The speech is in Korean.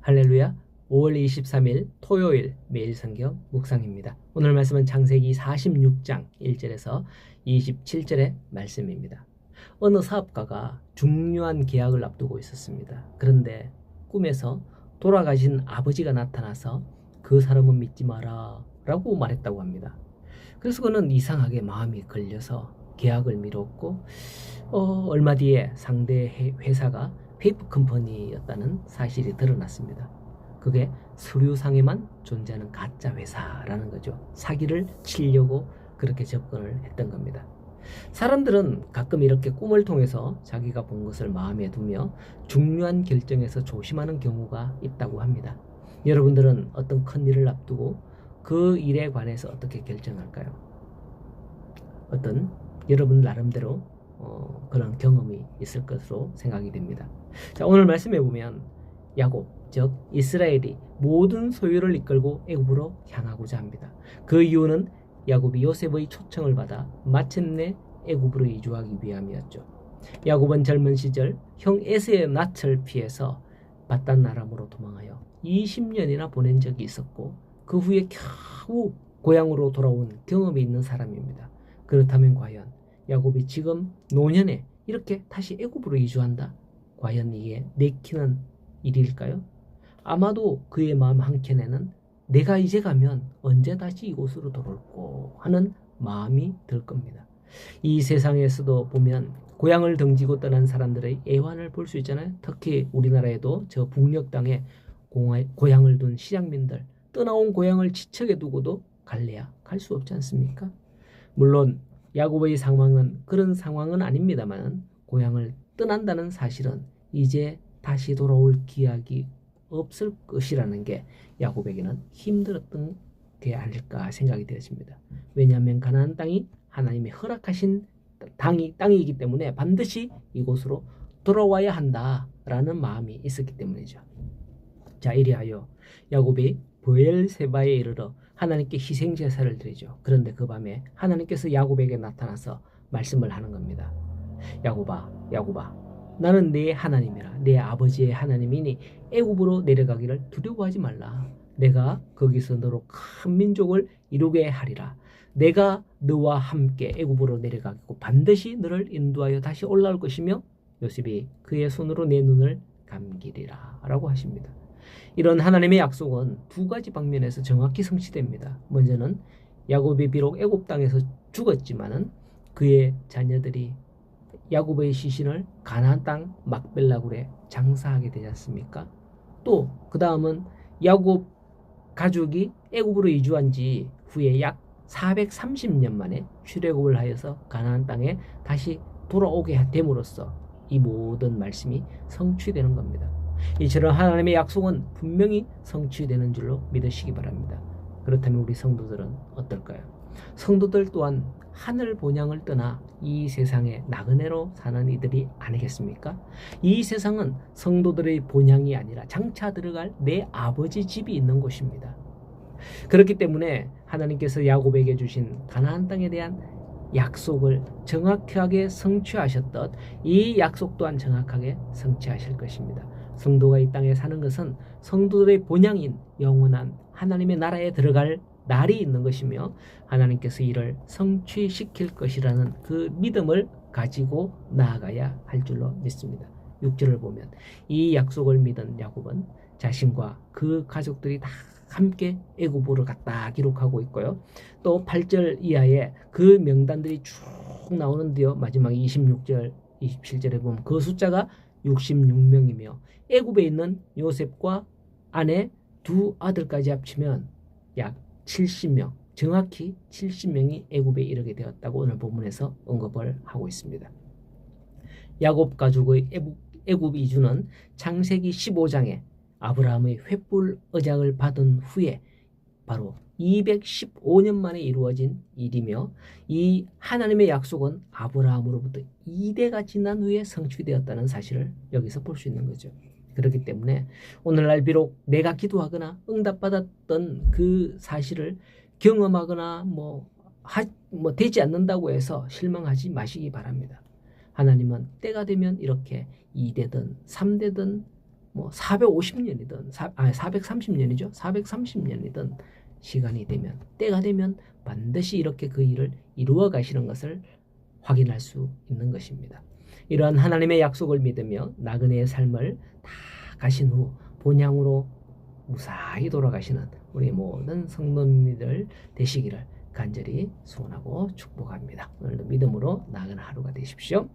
할렐루야. 5월 23일 토요일 매일 성경 묵상입니다. 오늘 말씀은 창세기 46장 1절에서 27절의 말씀입니다. 어느 사업가가 중요한 계약을 앞두고 있었습니다. 그런데 꿈에서 돌아가신 아버지가 나타나서 그 사람은 믿지 마라 라고 말했다고 합니다. 그래서 그는 이상하게 마음이 걸려서 계약을 미뤘고 얼마 뒤에 상대 회사가 페이퍼 컴퍼니였다는 사실이 드러났습니다. 그게 서류상에만 존재하는 가짜 회사라는 거죠. 사기를 치려고 그렇게 접근을 했던 겁니다. 사람들은 가끔 이렇게 꿈을 통해서 자기가 본 것을 마음에 두며 중요한 결정에서 조심하는 경우가 있다고 합니다. 여러분들은 어떤 큰 일을 앞두고 그 일에 관해서 어떻게 결정할까요? 어떤 여러분 나름대로 그런 경험이 있을 것으로 생각이 됩니다. 자, 오늘 말씀해 보면 야곱, 즉 이스라엘이 모든 소유를 이끌고 애굽으로 향하고자 합니다. 그 이유는 야곱이 요셉의 초청을 받아 마침내 애굽으로 이주하기 위함이었죠. 야곱은 젊은 시절 형 에서의 낯을 피해서 바단 아람으로 도망하여 20년이나 보낸 적이 있었고 그 후에 겨우 고향으로 돌아온 경험이 있는 사람입니다. 그렇다면 과연 야곱이 지금 노년에 이렇게 다시 애굽으로 이주한다? 과연 이게 내키는 일일까요? 아마도 그의 마음 한켠에는 내가 이제 가면 언제 다시 이곳으로 돌아올고 하는 마음이 들 겁니다. 이 세상에서도 보면 고향을 등지고 떠난 사람들의 애환을 볼 수 있잖아요. 특히 우리나라에도 저 북녘 땅에 고향을 둔 실향민들, 떠나온 고향을 지척에 두고도 갈래야 갈 수 없지 않습니까? 물론 야곱의 상황은 그런 상황은 아닙니다만 고향을 떠난다는 사실은 이제 다시 돌아올 기약이 없을 것이라는 게 야곱에게는 힘들었던 게 아닐까 생각이 되었습니다. 왜냐하면 가나안 땅이 하나님의 허락하신 땅이기 때문에 반드시 이곳으로 돌아와야 한다라는 마음이 있었기 때문이죠. 자, 이리하여 야곱이 브엘세바에 이르러 하나님께 희생 제사를 드리죠. 그런데 그 밤에 하나님께서 야곱에게 나타나서 말씀을 하는 겁니다. 야곱아, 야곱아, 나는 네 하나님이라, 네 아버지의 하나님이니 애굽으로 내려가기를 두려워하지 말라. 내가 거기서 너로 큰 민족을 이루게 하리라. 내가 너와 함께 애굽으로 내려가고 반드시 너를 인도하여 다시 올라올 것이며 요셉이 그의 손으로 내 눈을 감기리라 라고 하십니다. 이런 하나님의 약속은 두 가지 방면에서 정확히 성취됩니다. 먼저는 야곱이 비록 애굽 땅에서 죽었지만은 그의 자녀들이 야곱의 시신을 가나안 땅 막벨라굴에 장사하게 되지 않습니까? 또 그 다음은 야곱 가족이 애굽으로 이주한 지 후에 약 430년 만에 출애굽을 하여서 가나안 땅에 다시 돌아오게 됨으로써 이 모든 말씀이 성취되는 겁니다. 이처럼 하나님의 약속은 분명히 성취되는 줄로 믿으시기 바랍니다. 그렇다면 우리 성도들은 어떨까요? 성도들 또한 하늘 본향을 떠나 이 세상에 나그네로 사는 이들이 아니겠습니까? 이 세상은 성도들의 본향이 아니라 장차 들어갈 내 아버지 집이 있는 곳입니다. 그렇기 때문에 하나님께서 야곱에게 주신 가나안 땅에 대한 약속을 정확하게 성취하셨듯 이 약속 또한 정확하게 성취하실 것입니다. 성도가 이 땅에 사는 것은 성도들의 본향인 영원한 하나님의 나라에 들어갈 날이 있는 것이며 하나님께서 이를 성취시킬 것이라는 그 믿음을 가지고 나아가야 할 줄로 믿습니다. 6절을 보면 이 약속을 믿은 야곱은 자신과 그 가족들이 다 함께 애굽으로 갔다 기록하고 있고요. 또 8절 이하에 그 명단들이 쭉 나오는데요. 마지막 26절, 27절에 보면 그 숫자가 66명이며 애굽에 있는 요셉과 아내 두 아들까지 합치면 약 70명, 정확히 70명이 애굽에 이르게 되었다고 오늘 본문에서 언급을 하고 있습니다. 야곱 가족의 애굽 이주는 창세기 15장에 아브라함의 횃불 의장을 받은 후에 바로 215년 만에 이루어진 일이며 이 하나님의 약속은 아브라함으로부터 2대가 지난 후에 성취되었다는 사실을 여기서 볼 수 있는 거죠. 그렇기 때문에 오늘날 비록 내가 기도하거나 응답받았던 그 사실을 경험하거나 되지 않는다고 해서 실망하지 마시기 바랍니다. 하나님은 때가 되면 이렇게 2대든 3대든 뭐 450년이든 430년이죠. 430년이든 시간이 되면 때가 되면 반드시 이렇게 그 일을 이루어 가시는 것을 확인할 수 있는 것입니다. 이러한 하나님의 약속을 믿으며 나그네의 삶을 다 가신 후 본향으로 무사히 돌아가시는 우리 모든 성도님들 되시기를 간절히 소원하고 축복합니다. 오늘도 믿음으로 나아가는 하루가 되십시오.